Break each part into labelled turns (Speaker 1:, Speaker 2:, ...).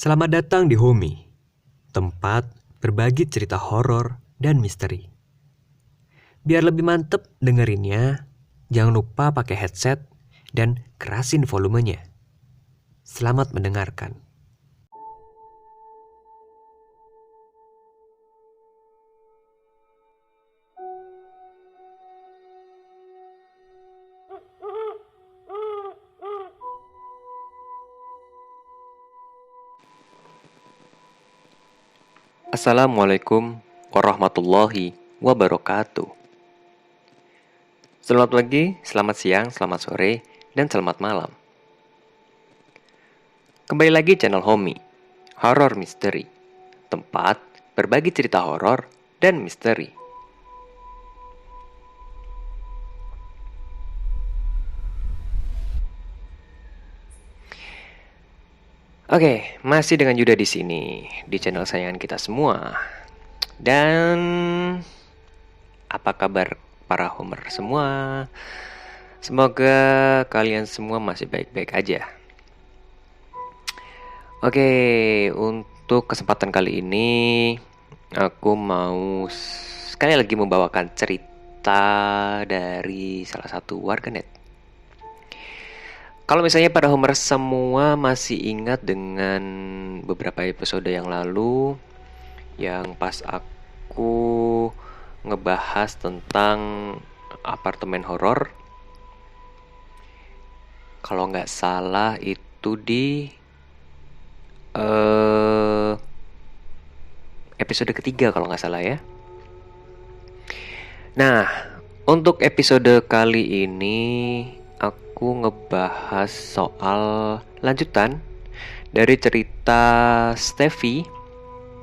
Speaker 1: Selamat datang di Homi, tempat berbagi cerita horor dan misteri. Biar lebih mantep dengerinnya, jangan lupa pakai headset dan kerasin volumenya. Selamat mendengarkan.
Speaker 2: Assalamualaikum warahmatullahi wabarakatuh. Selamat pagi, selamat siang, selamat sore, dan selamat malam. Kembali lagi channel Homi, Horror Misteri, tempat berbagi cerita horor dan misteri. Oke, masih dengan Yuda di sini, di channel sayangan kita semua. Dan apa kabar para Homer semua? Semoga kalian semua masih baik-baik aja. Oke, untuk kesempatan kali ini aku mau sekali lagi membawakan cerita dari salah satu warganet. Kalau misalnya para Homer semua masih ingat dengan beberapa episode yang lalu yang pas aku ngebahas tentang apartemen horor. Kalau nggak salah itu di episode ketiga kalau nggak salah ya. Nah, untuk episode kali ini aku ngebahas soal lanjutan dari cerita Steffi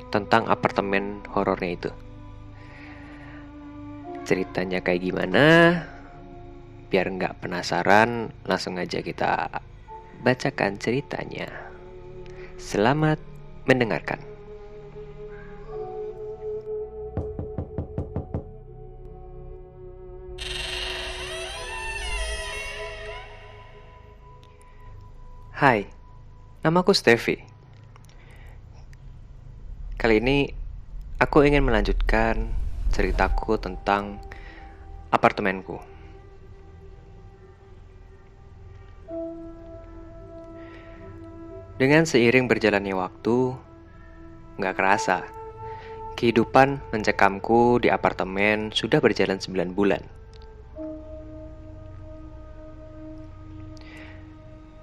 Speaker 2: tentang apartemen horornya itu. Ceritanya kayak gimana? Biar nggak penasaran, langsung aja kita bacakan ceritanya. Selamat mendengarkan. Hai, namaku Steffi. Kali ini aku ingin melanjutkan ceritaku tentang apartemenku. Dengan seiring berjalannya waktu, gak kerasa, kehidupan mencekamku di apartemen sudah berjalan 9 bulan.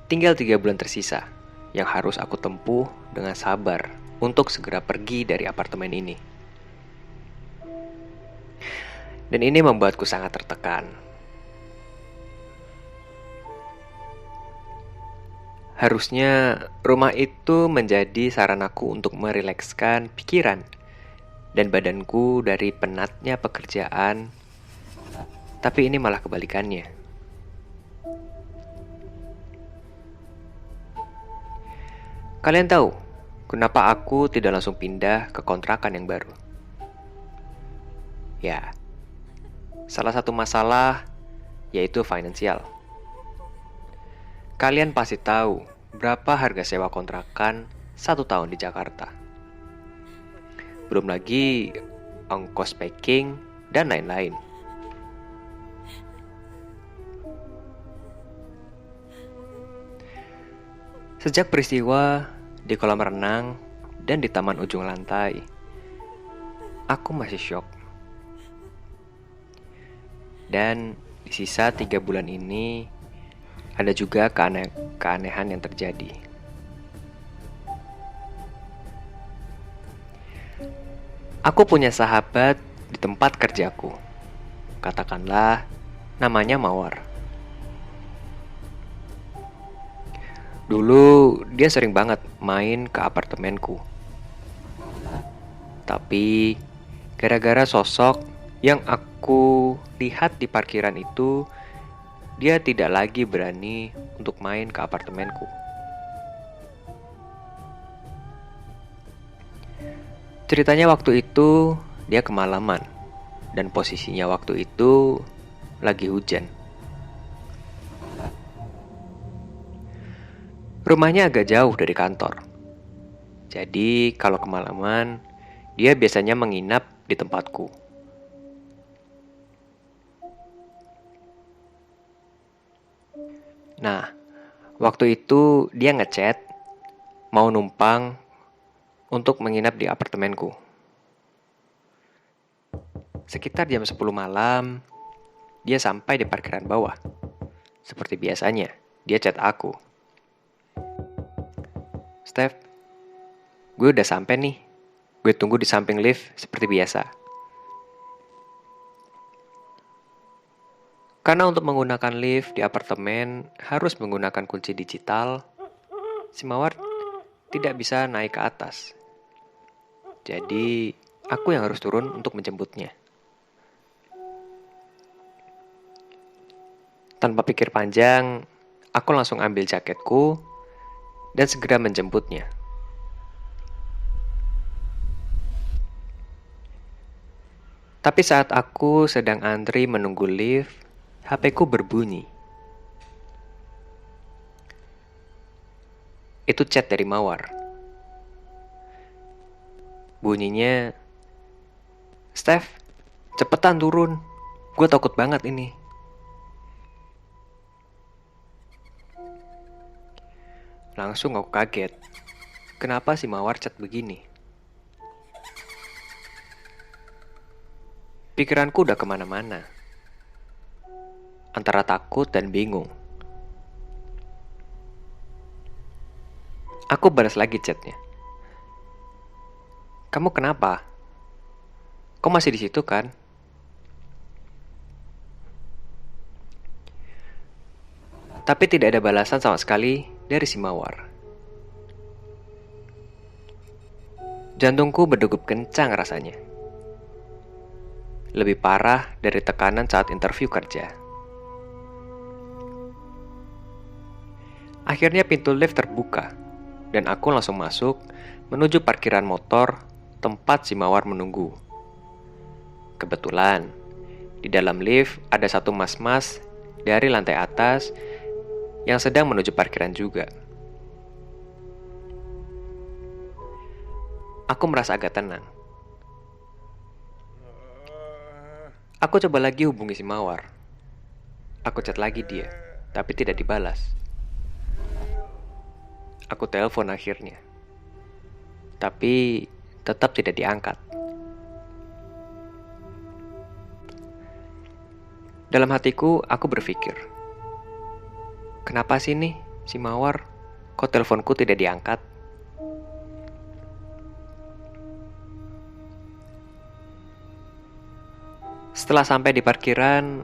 Speaker 2: Tinggal 3 bulan tersisa yang harus aku tempuh dengan sabar untuk segera pergi dari apartemen ini. Dan ini membuatku sangat tertekan. Harusnya rumah itu menjadi saranaku untuk merilekskan pikiran dan badanku dari penatnya pekerjaan. Tapi ini malah kebalikannya. Kalian tahu kenapa aku tidak langsung pindah ke kontrakan yang baru? Ya, salah satu masalah yaitu finansial. Kalian pasti tahu berapa harga sewa kontrakan 1 tahun di Jakarta. Belum lagi ongkos packing dan lain-lain. Sejak peristiwa di kolam renang dan di taman ujung lantai, aku masih syok. Dan di sisa 3 bulan ini, ada juga keanehan yang terjadi. Aku punya sahabat di tempat kerjaku. Katakanlah namanya Mawar. Dulu dia sering banget main ke apartemenku. Tapi gara-gara sosok yang aku lihat di parkiran itu, dia tidak lagi berani untuk main ke apartemenku. Ceritanya waktu itu dia kemalaman dan posisinya waktu itu lagi hujan. Rumahnya agak jauh dari kantor. Jadi kalau kemalaman, dia biasanya menginap di tempatku. Nah, waktu itu dia ngechat mau numpang untuk menginap di apartemenku. Sekitar jam 10 malam, dia sampai di parkiran bawah. Seperti biasanya, dia chat aku. Steph, gue udah sampai nih. Gue tunggu di samping lift seperti biasa. Karena untuk menggunakan lift di apartemen harus menggunakan kunci digital, si Mawar tidak bisa naik ke atas. Jadi, aku yang harus turun untuk menjemputnya. Tanpa pikir panjang, aku langsung ambil jaketku dan segera menjemputnya. Tapi saat aku sedang antri menunggu lift, HP-ku berbunyi. Itu chat dari Mawar. Bunyinya, Steph, cepetan turun. Gue takut banget ini. Langsung aku kaget. Kenapa si Mawar chat begini? Pikiranku udah kemana-mana. Antara takut dan bingung. Aku balas lagi chatnya. Kamu kenapa? Kok masih di situ kan? Tapi tidak ada balasan sama sekali dari si Mawar. Jantungku berdegup kencang rasanya. Lebih parah dari tekanan saat interview kerja. Akhirnya pintu lift terbuka, dan aku langsung masuk menuju parkiran motor tempat si Mawar menunggu. Kebetulan, di dalam lift ada satu mas-mas dari lantai atas yang sedang menuju parkiran juga. Aku merasa agak tenang. Aku coba lagi hubungi si Mawar. Aku chat lagi dia, tapi tidak dibalas. Aku telepon akhirnya. Tapi tetap tidak diangkat. Dalam hatiku, aku berpikir, kenapa sih nih si Mawar? Kok teleponku tidak diangkat? Setelah sampai di parkiran,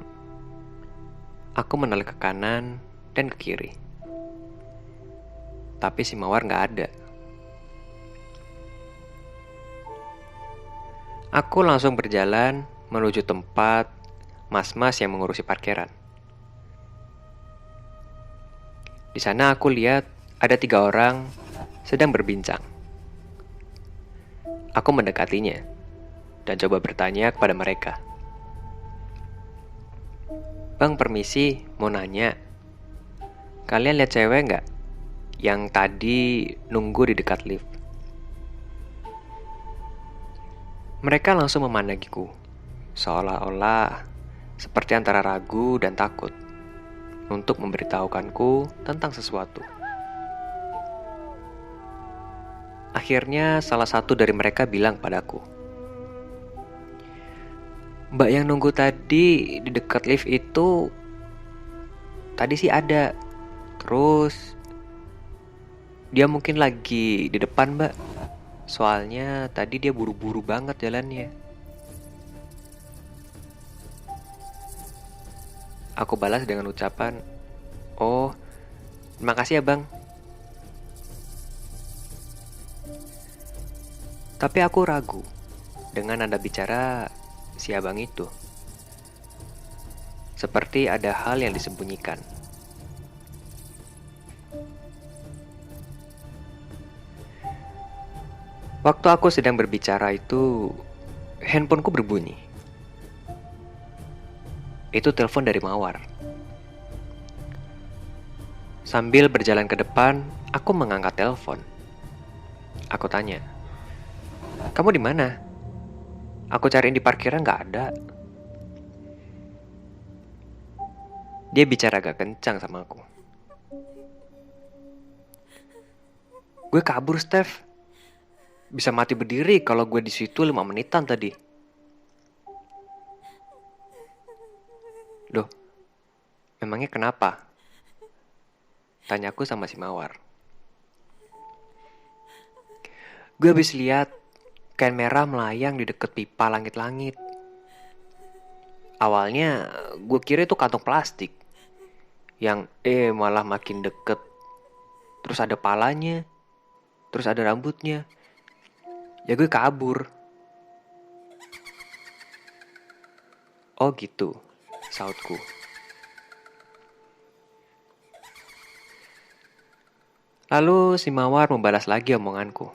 Speaker 2: aku menoleh ke kanan dan ke kiri. Tapi si Mawar nggak ada. Aku langsung berjalan menuju tempat mas-mas yang mengurusi parkiran. Di sana aku lihat ada 3 orang sedang berbincang. Aku mendekatinya dan coba bertanya kepada mereka. Bang, permisi, mau nanya. Kalian lihat cewek nggak yang tadi nunggu di dekat lift? Mereka langsung memandangiku, seolah-olah seperti antara ragu dan takut untuk memberitahukanku tentang sesuatu. Akhirnya salah satu dari mereka bilang padaku, Mbak yang nunggu tadi di dekat lift itu tadi sih ada. Terus dia mungkin lagi di depan, Mbak. Soalnya tadi dia buru-buru banget jalannya. Aku balas dengan ucapan, "Oh, terima kasih ya, Bang." Tapi aku ragu dengan nada bicara si abang itu. Seperti ada hal yang disembunyikan. Waktu aku sedang berbicara itu, handphoneku berbunyi. Itu telepon dari Mawar. Sambil berjalan ke depan, aku mengangkat telepon. Aku tanya, "Kamu di mana? Aku cariin di parkiran nggak ada." Dia bicara agak kencang sama aku. "Gue kabur, Steph. Bisa mati berdiri kalau gue di situ 5 menitan tadi." "Loh, memangnya kenapa?" Tanyaku sama si Mawar. "Gue habis lihat kain merah melayang di deket pipa langit-langit. Awalnya gue kira itu kantong plastik. Yang malah makin deket. Terus ada palanya. Terus ada rambutnya. Ya gue kabur." "Oh gitu," sautku. Lalu si Mawar membalas lagi omonganku.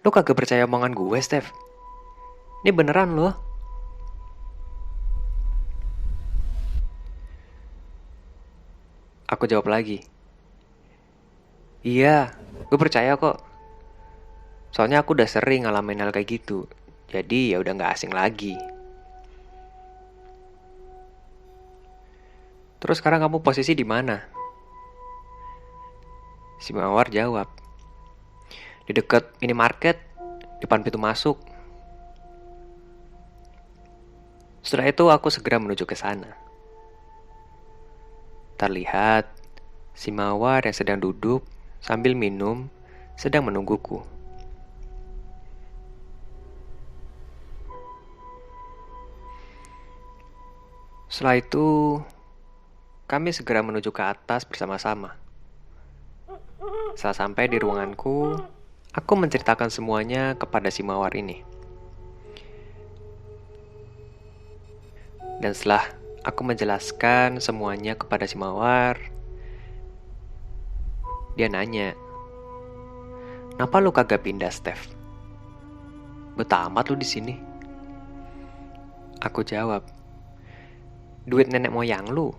Speaker 2: "Lo kagak percaya omongan gue, Steph? Ini beneran loh." Aku jawab lagi. "Iya, gue percaya kok. Soalnya aku udah sering ngalamin hal kayak gitu. Jadi ya udah gak asing lagi." "Terus sekarang kamu posisi di mana?" Si Mawar jawab. "Di deket minimarket, depan pintu masuk." Setelah itu aku segera menuju ke sana. Terlihat si Mawar yang sedang duduk sambil minum sedang menungguku. Setelah itu, kami segera menuju ke atas bersama-sama. Setelah sampai di ruanganku, aku menceritakan semuanya kepada si Mawar ini. Dan setelah aku menjelaskan semuanya kepada si Mawar, dia nanya, "Kenapa lu kagak pindah, Steph? Betah amat lu di sini." Aku jawab, "Duit nenek moyang lu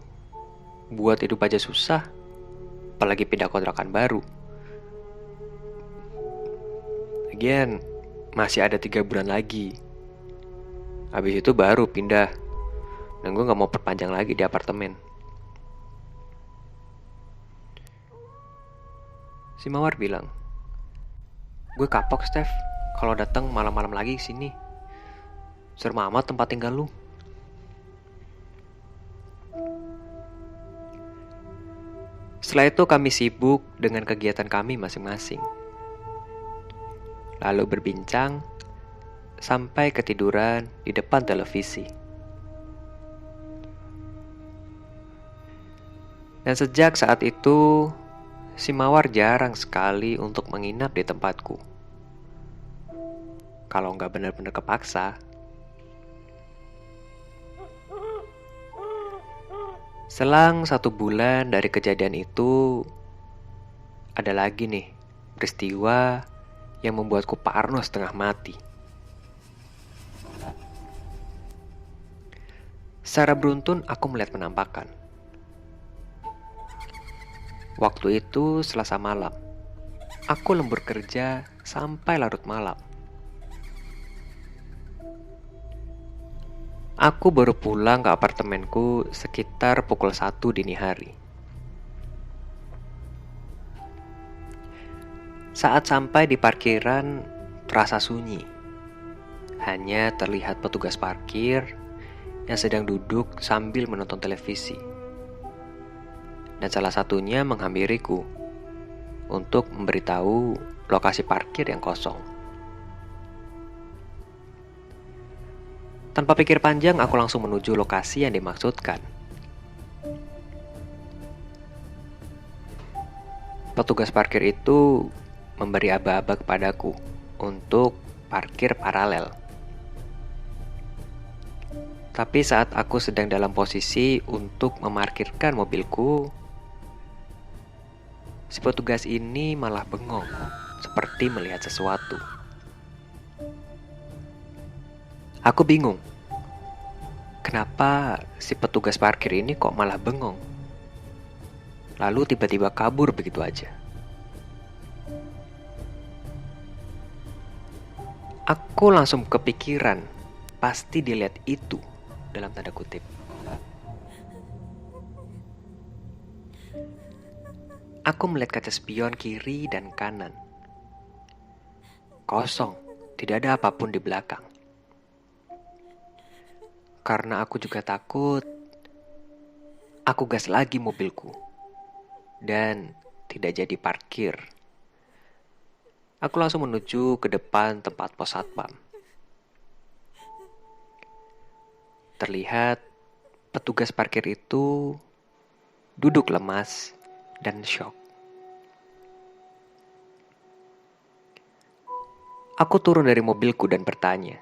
Speaker 2: buat hidup aja susah, apalagi pindah kontrakan baru. Lagian masih ada 3 bulan lagi. Habis itu baru pindah. Dan gue gak mau perpanjang lagi di apartemen." Si Mawar bilang, "Gue kapok, Steph, kalau datang malam-malam lagi ke sini. Serem amat tempat tinggal lu." Setelah itu kami sibuk dengan kegiatan kami masing-masing. Lalu berbincang sampai ketiduran di depan televisi. Dan sejak saat itu, si Mawar jarang sekali untuk menginap di tempatku. Kalau nggak benar-benar kepaksa. Selang 1 bulan dari kejadian itu, ada lagi nih peristiwa yang membuatku parno setengah mati. Secara beruntun aku melihat penampakan. Waktu itu Selasa malam. Aku lembur kerja sampai larut malam. Aku baru pulang ke apartemenku sekitar pukul 1 dini hari. Saat sampai di parkiran, terasa sunyi. Hanya terlihat petugas parkir yang sedang duduk sambil menonton televisi. Dan salah satunya menghampiriku untuk memberitahu lokasi parkir yang kosong. Tanpa pikir panjang, aku langsung menuju lokasi yang dimaksudkan. Petugas parkir itu memberi aba-aba kepadaku untuk parkir paralel. Tapi saat aku sedang dalam posisi untuk memarkirkan mobilku, si petugas ini malah bengong, seperti melihat sesuatu. Aku bingung. Kenapa si petugas parkir ini kok malah bengong? Lalu tiba-tiba kabur begitu aja. Aku langsung kepikiran, pasti dilihat itu dalam tanda kutip. Aku melihat kaca spion kiri dan kanan. Kosong, tidak ada apapun di belakang. Karena aku juga takut, aku gas lagi mobilku. Dan tidak jadi parkir. Aku langsung menuju ke depan tempat pos satpam. Terlihat petugas parkir itu duduk lemas dan syok. Aku turun dari mobilku dan bertanya,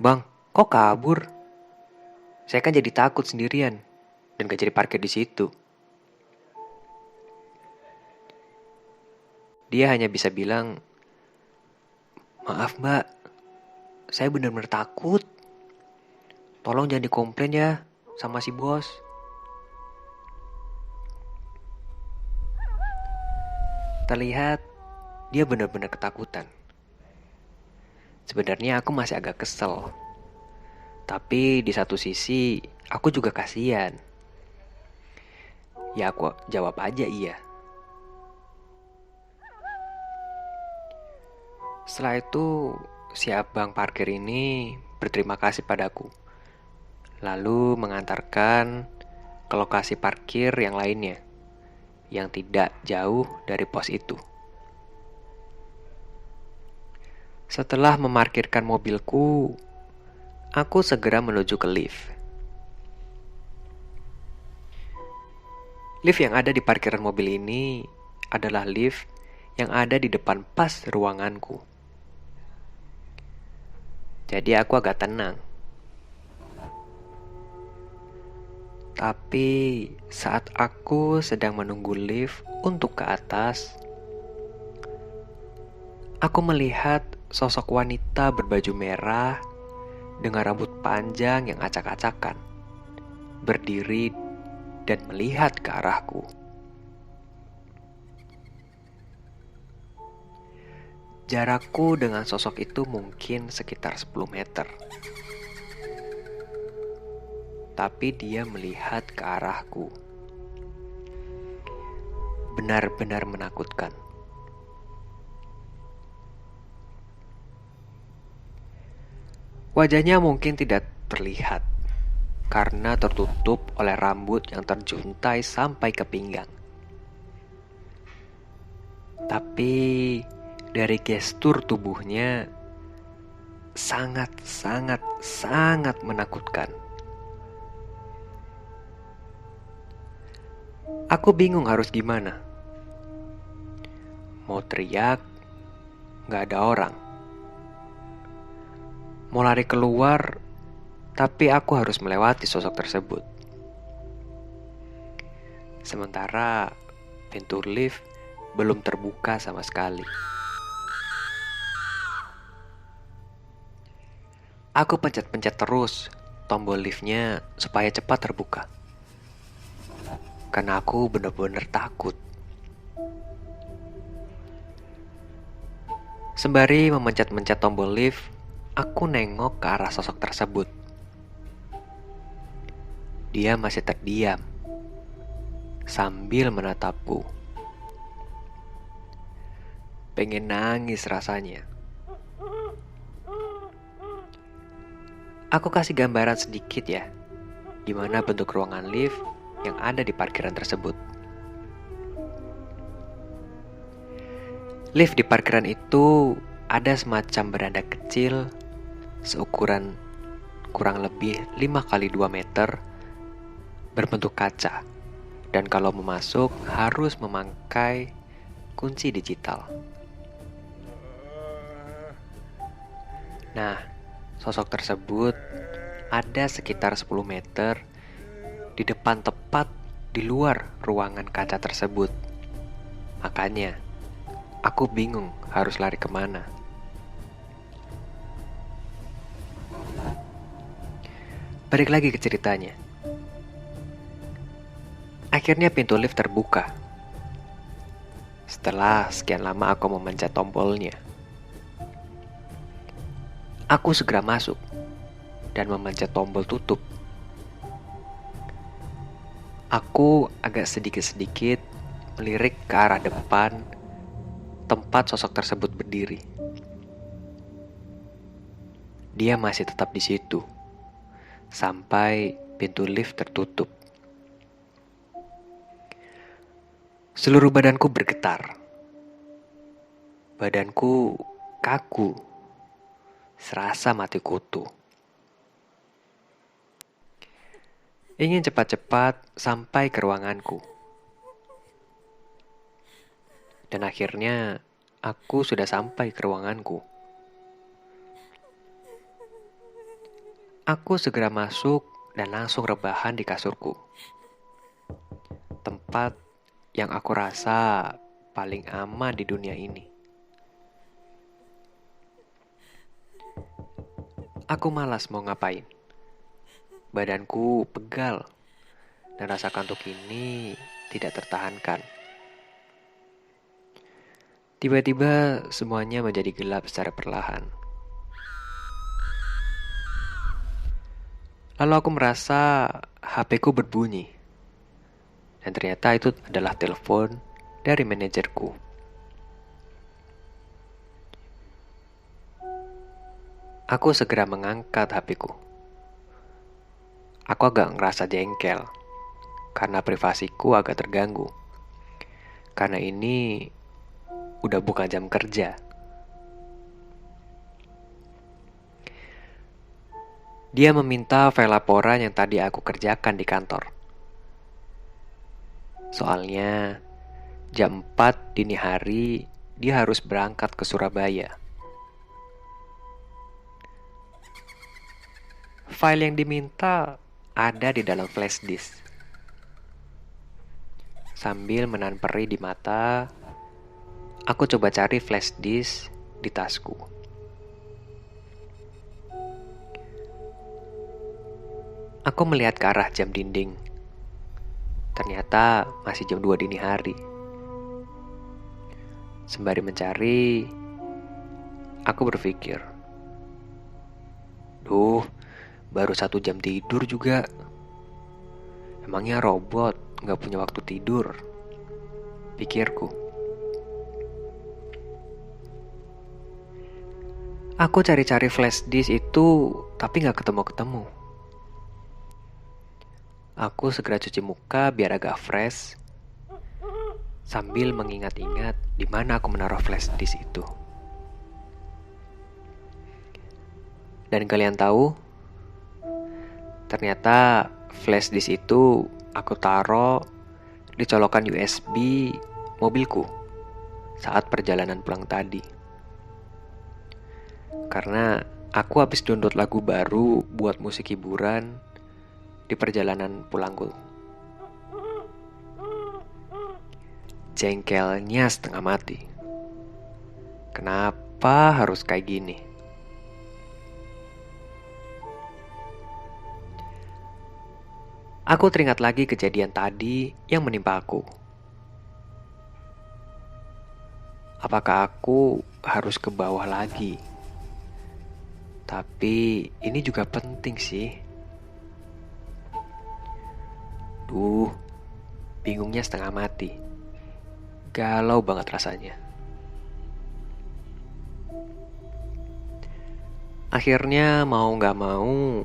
Speaker 2: "Bang, kok kabur? Saya kan jadi takut sendirian dan gak jadi parkir di situ." Dia hanya bisa bilang, "Maaf mbak, saya benar-benar takut. Tolong jangan dikomplain ya sama si bos." Terlihat dia benar-benar ketakutan. Sebenarnya aku masih agak kesel. Tapi di satu sisi aku juga kasihan. Ya aku jawab aja iya. Setelah itu si abang parkir ini berterima kasih padaku. Lalu mengantarkan ke lokasi parkir yang lainnya, yang tidak jauh dari pos itu. Setelah memarkirkan mobilku, aku segera menuju ke lift. Lift yang ada di parkiran mobil ini adalah lift yang ada di depan pas ruanganku. Jadi aku agak tenang. Tapi saat aku sedang menunggu lift untuk ke atas, aku melihat sosok wanita berbaju merah dengan rambut panjang yang acak-acakan, berdiri dan melihat ke arahku. Jarakku dengan sosok itu mungkin sekitar 10 meter. Tapi dia melihat ke arahku. Benar-benar menakutkan. Wajahnya mungkin tidak terlihat karena tertutup oleh rambut yang terjuntai sampai ke pinggang. Tapi dari gestur tubuhnya sangat menakutkan. Aku bingung harus gimana. Mau teriak, gak ada orang. Mau lari keluar, tapi aku harus melewati sosok tersebut. Sementara pintu lift belum terbuka sama sekali. Aku pencet-pencet terus tombol liftnya supaya cepat terbuka. Karena aku benar-benar takut. Sembari memencet-mencet tombol lift, aku nengok ke arah sosok tersebut. Dia masih terdiam sambil menatapku. Pengen nangis rasanya. Aku kasih gambaran sedikit ya, gimana bentuk ruangan lift yang ada di parkiran tersebut. Lift di parkiran itu ada semacam beranda kecil seukuran kurang lebih 5x2 meter berbentuk kaca. Dan kalau mau masuk harus memakai kunci digital. Nah, sosok tersebut ada sekitar 10 meter di depan tepat di luar ruangan kaca tersebut. Makanya, aku bingung harus lari kemana. Balik lagi ke ceritanya. Akhirnya pintu lift terbuka. Setelah sekian lama aku memencet tombolnya. Aku segera masuk dan memencet tombol tutup. Aku agak sedikit-sedikit melirik ke arah depan tempat sosok tersebut berdiri. Dia masih tetap di situ sampai pintu lift tertutup. Seluruh badanku bergetar. Badanku kaku, serasa mati kutu. Ingin cepat-cepat sampai ke ruanganku. Dan akhirnya aku sudah sampai ke ruanganku. Aku segera masuk dan langsung rebahan di kasurku. Tempat yang aku rasa paling aman di dunia ini. Aku malas mau ngapain. Badanku pegal dan rasa kantuk ini tidak tertahankan. Tiba-tiba semuanya menjadi gelap secara perlahan. Lalu aku merasa HP-ku berbunyi. Dan ternyata itu adalah telepon dari manajerku. Aku segera mengangkat HP-ku. Aku agak ngerasa jengkel karena privasiku agak terganggu. Karena ini udah bukan jam kerja. Dia meminta file laporan yang tadi aku kerjakan di kantor. Soalnya jam 4 dini hari dia harus berangkat ke Surabaya. File yang diminta ada di dalam flash disk. Sambil menahan perih di mata, aku coba cari flash disk di tasku. Aku melihat ke arah jam dinding. Ternyata masih jam 2 dini hari. Sembari mencari, aku berpikir, duh, baru 1 jam tidur juga. Emangnya robot gak punya waktu tidur? Pikirku. Aku cari-cari flash disk itu, tapi gak ketemu-ketemu. Aku segera cuci muka biar agak fresh, sambil mengingat-ingat di mana aku menaruh flash disk itu. Dan kalian tahu, ternyata flash disk itu aku taruh di colokan USB mobilku saat perjalanan pulang tadi. Karena aku habis download lagu baru buat musik hiburan di perjalanan pulangku. Jengkelnya setengah mati. Kenapa harus kayak gini? Aku teringat lagi kejadian tadi yang menimpa aku. Apakah aku harus ke bawah lagi? Tapi ini juga penting sih. Duh, bingungnya setengah mati. Galau banget rasanya. Akhirnya mau gak mau,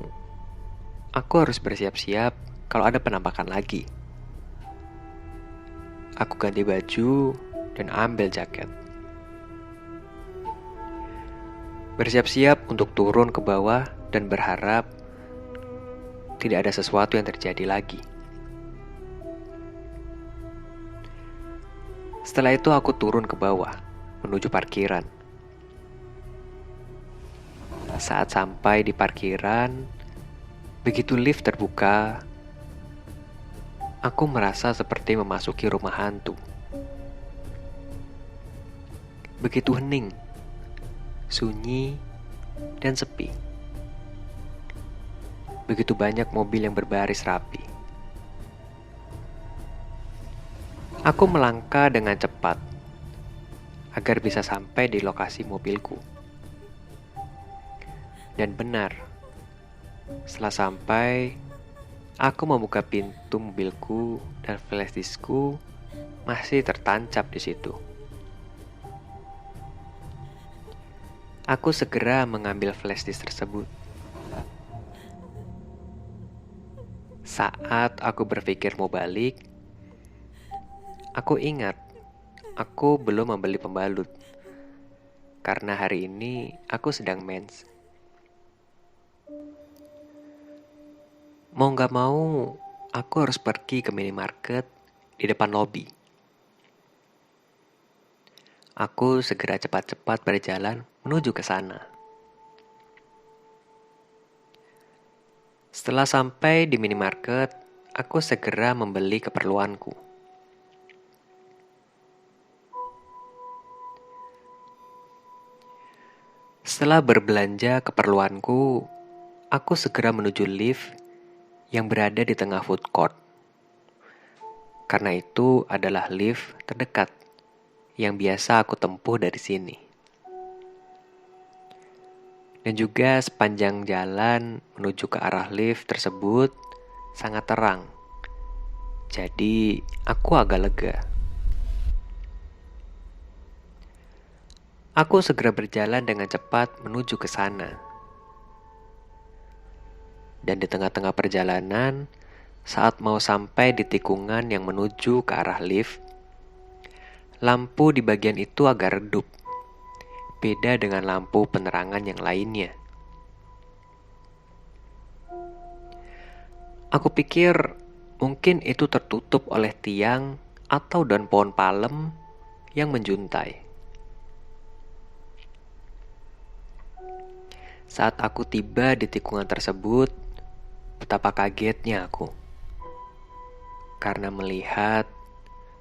Speaker 2: aku harus bersiap-siap kalau ada penampakan lagi. Aku ganti baju dan ambil jaket. Bersiap-siap untuk turun ke bawah dan berharap tidak ada sesuatu yang terjadi lagi. Setelah itu aku turun ke bawah, menuju parkiran. Saat sampai di parkiran, begitu lift terbuka, aku merasa seperti memasuki rumah hantu. Begitu hening, sunyi, dan sepi. Begitu banyak mobil yang berbaris rapi. Aku melangkah dengan cepat agar bisa sampai di lokasi mobilku. Dan benar, setelah sampai, aku membuka pintu mobilku dan flashdiskku masih tertancap di situ. Aku segera mengambil flashdisk tersebut. Saat aku berpikir mau balik, aku ingat aku belum membeli pembalut. Karena hari ini aku sedang mens. Mau gak mau, aku harus pergi ke minimarket di depan lobi. Aku segera cepat-cepat berjalan menuju ke sana. Setelah sampai di minimarket, aku segera membeli keperluanku. Setelah berbelanja keperluanku, aku segera menuju lift yang berada di tengah food court. Karena itu adalah lift terdekat yang biasa aku tempuh dari sini. Dan juga sepanjang jalan menuju ke arah lift tersebut sangat terang. Jadi aku agak lega. Aku segera berjalan dengan cepat menuju ke sana. Dan di tengah-tengah perjalanan, saat mau sampai di tikungan yang menuju ke arah lift, lampu di bagian itu agak redup, beda dengan lampu penerangan yang lainnya. Aku pikir mungkin itu tertutup oleh tiang atau daun pohon palem yang menjuntai. Saat aku tiba di tikungan tersebut, betapa kagetnya aku. Karena melihat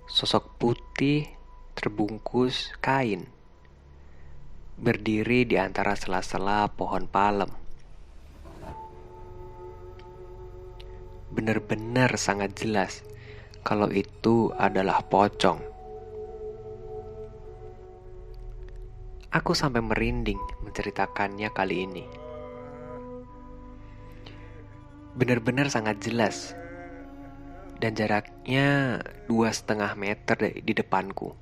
Speaker 2: sosok putih terbungkus kain berdiri di antara sela-sela pohon palem. Benar-benar sangat jelas kalau itu adalah pocong. Aku sampai merinding menceritakannya kali ini. Benar-benar sangat jelas. Dan jaraknya 2,5 meter di depanku.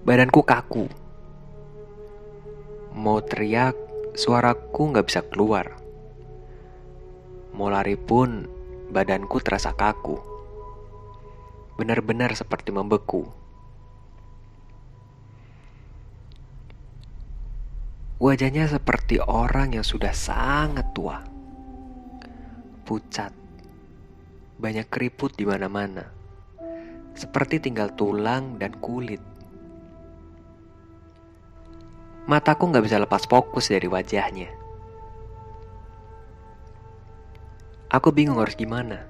Speaker 2: Badanku kaku. Mau teriak, suaraku gak bisa keluar. Mau lari pun, badanku terasa kaku. Benar-benar seperti membeku. Wajahnya seperti orang yang sudah sangat tua. Pucat. Banyak keriput di mana-mana. Seperti tinggal tulang dan kulit. Mataku gak bisa lepas fokus dari wajahnya. Aku bingung harus gimana.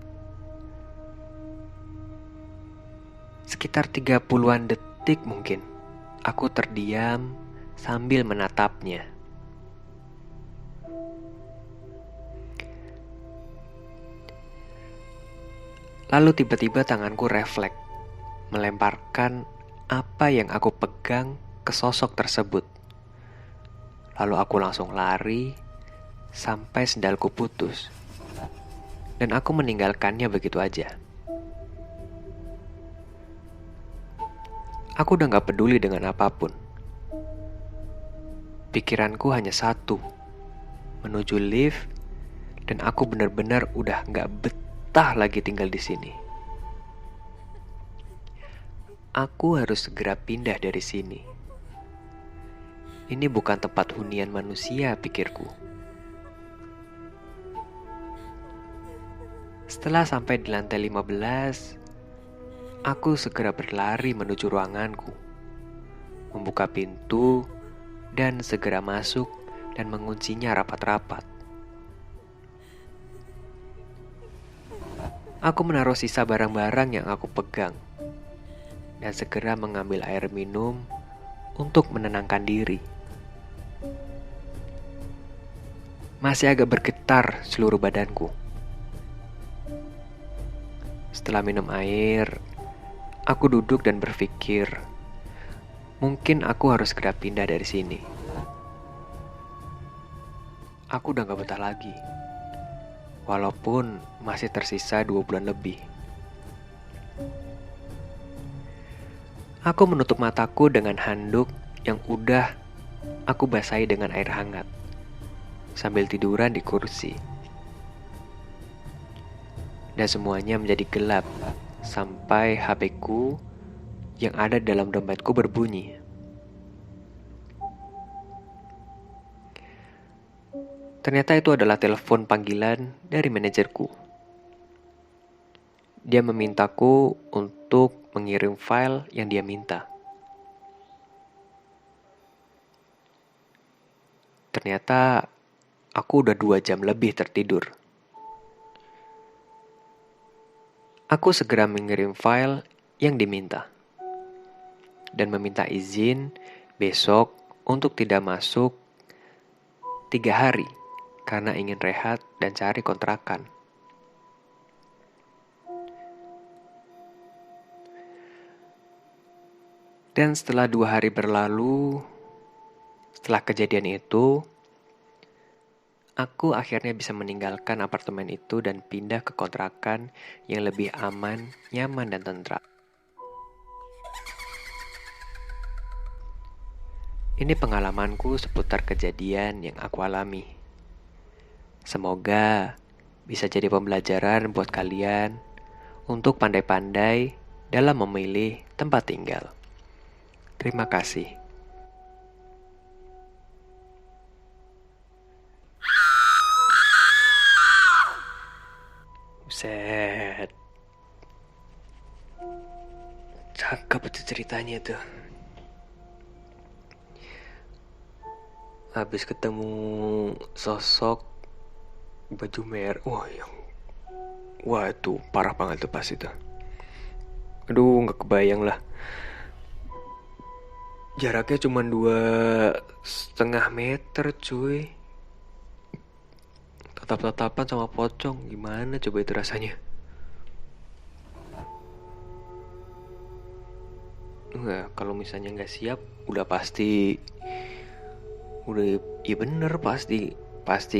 Speaker 2: Sekitar 30-an detik mungkin. Aku terdiam sambil menatapnya. Lalu tiba-tiba tanganku refleks, melemparkan apa yang aku pegang ke sosok tersebut. Lalu aku langsung lari sampai sendalku putus. Dan aku meninggalkannya begitu aja. Aku udah gak peduli dengan apapun. Pikiranku hanya satu, menuju lift, dan aku benar-benar udah gak betah lagi tinggal di sini. Aku harus segera pindah dari sini. Ini bukan tempat hunian manusia, pikirku. Setelah sampai di lantai 15, aku segera berlari menuju ruanganku, membuka pintu, dan segera masuk dan menguncinya rapat-rapat. Aku menaruh sisa barang-barang yang aku pegang dan segera mengambil air minum untuk menenangkan diri. Masih agak bergetar seluruh badanku. Setelah minum air, aku duduk dan berpikir, mungkin aku harus segera pindah dari sini. aku udah gak betah lagi. Walaupun masih tersisa 2 bulan lebih. Aku menutup mataku dengan handuk yang udah aku basahi dengan air hangat, sambil tiduran di kursi. Dan semuanya menjadi gelap, sampai HP-ku yang ada dalam dompetku berbunyi. Ternyata itu adalah telepon panggilan dari manajerku. Dia memintaku untuk mengirim file yang dia minta. Ternyata aku udah 2 jam lebih tertidur. Aku segera mengirim file yang diminta. Dan meminta izin besok untuk tidak masuk 3 hari karena ingin rehat dan cari kontrakan. Dan setelah 2 hari berlalu, setelah kejadian itu, aku akhirnya bisa meninggalkan apartemen itu dan pindah ke kontrakan yang lebih aman, nyaman, dan tentram. Ini pengalamanku seputar kejadian yang aku alami. Semoga bisa jadi pembelajaran buat kalian untuk pandai-pandai dalam memilih tempat tinggal. Terima kasih. Buset. Cakep itu ceritanya tuh. Habis ketemu sosok baju merah. Wah itu parah banget tuh pas itu. Aduh gak kebayang lah. Jaraknya cuma 2,5 meter cuy. Tatap-tatapan sama pocong. Gimana coba itu rasanya? Enggak, kalau misalnya gak siap, udah pasti. Udah, iya bener pasti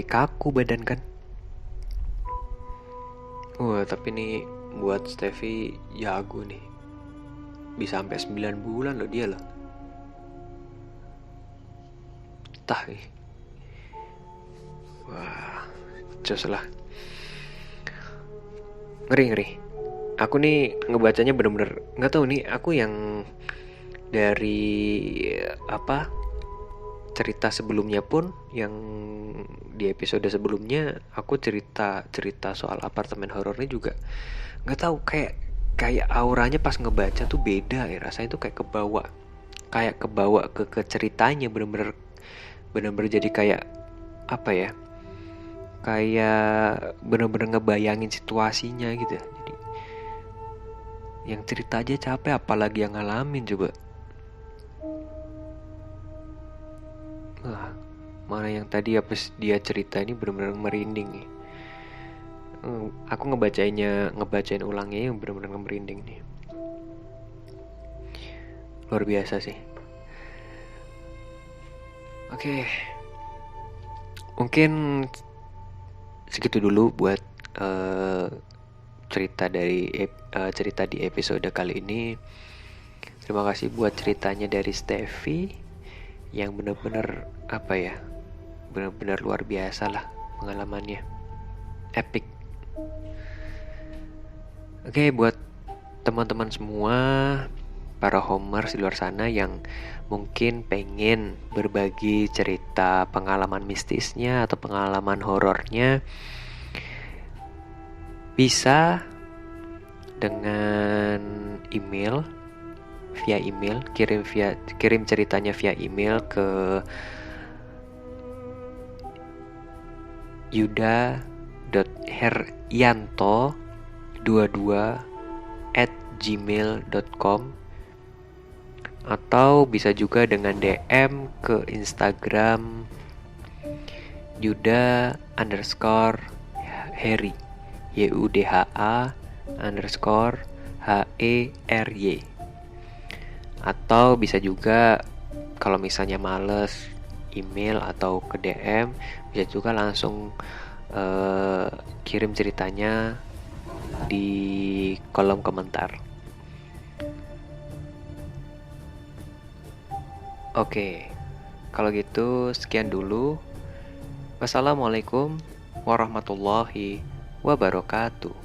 Speaker 2: kaku badan kan. Wah tapi nih buat Steffi jago nih. Bisa sampai 9 bulan loh dia loh. Tah nih. Wah, cus lah. Ngeri. Aku nih ngebacanya bener-bener nggak tahu nih. Aku yang dari cerita sebelumnya pun, yang di episode sebelumnya aku cerita soal apartemen horornya juga nggak tahu, kayak auranya pas ngebaca tuh beda ya, rasanya tuh kayak kebawa ke ceritanya, bener-bener jadi kayak apa ya, kayak bener-bener ngebayangin situasinya gitu. Jadi yang cerita aja capek, apalagi yang ngalamin coba. Mana yang tadi apa dia cerita ini benar-benar merinding nih. Aku ngebacain ulangnya yang benar-benar merinding nih. Luar biasa sih. Oke. Mungkin segitu dulu buat cerita di episode kali ini. Terima kasih buat ceritanya dari Steffi yang benar-benar benar-benar luar biasa lah pengalamannya, epic. Oke, buat teman-teman semua, para homers di luar sana yang mungkin pengen berbagi cerita pengalaman mistisnya atau pengalaman horornya, bisa dengan via email, kirim ceritanya via email ke yuda.heryanto22@gmail.com, atau bisa juga dengan DM ke Instagram yuda_Hery, YUDHA_HERY. Atau bisa juga kalau misalnya males email atau ke DM, bisa juga langsung kirim ceritanya di kolom komentar. Oke, kalau gitu sekian dulu. Wassalamualaikum warahmatullahi wabarakatuh.